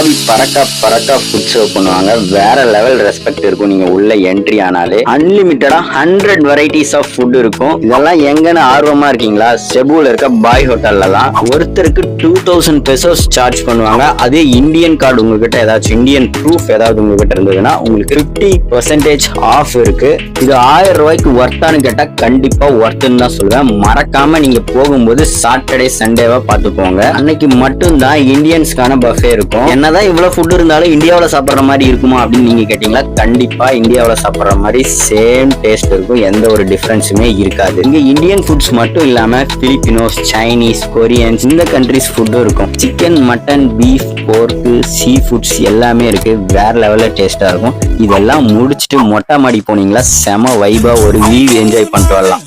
ஆவி பறக்க food serve பண்ணுவாங்க. வேற லெவல் ரெஸ்பெக்ட் இருக்கும். நீங்க உள்ள என்ட்ரி ஆனாலே அன்லிமிட்டடா 100 வெரைட்டிஸ் ஆஃப் ஃபுட் இருக்கும். இதெல்லாம் எங்கன்னு ஆர்வமா இருக்கீங்களா? செபுல இருக்க பாய் ஹோட்டல்ல தான் ஒருத்தருக்கு 2000 பெசோஸ் சார்ஜ் பண்ணுவாங்க. அதே இந்தியன் கார்டு உங்ககிட்ட ஏதாச்சும் இந்தியன் ப்ரூஃப் ஏதாவது உங்ககிட்ட இருந்ததுன்னா உங்களுக்கு 50% ஆஃப் இருக்கு. இது 1000 ரூபாய்க்கு ஒர்த்தான்னு கேட்டா கண்டிப்பா ஒர்த்துன்னு தான் சொல்லுவேன். மறக்காம நீங்க போகும்போது சாட்டர்டே சண்டேவா பார்த்து போங்க. அன்னைக்கு மட்டும்தான் இந்தியன்ஸ்க்கான பஃபே இருக்கும். என்னதான் இவ்வளவு ஃபுட் இருந்தாலும் இந்தியாவில சாப்பிடுற மாதிரி இருக்குமா அப்படின்னு நீங்க கேட்டீங்களா? கண்டிப்பா இந்தியாவில சாப்பிடுற மாதிரி சேம் டேஸ்ட் இருக்கும். எந்த ஒரு டிஃபரன்ஸுமே இருக்காது. இங்க இந்தியன் ஃபுட்ஸ் மட்டும் இல்லாம பிலிப்பினோஸ், சைனீஸ், கொரியன்ஸ் இந்த கண்ட்ரிஸ் ஃபுட்டும் இருக்கும். Chicken, mutton, beef, pork, sea foods எல்லாமே இருக்கு. வேற லெவல்ல டேஸ்டா இருக்கும். இதெல்லாம் முடிச்சுட்டு மொட்டை மாடி போனீங்களா செம வைபா ஒரு வியூ என்ஜாய் பண்ணிட்டு வரலாம்.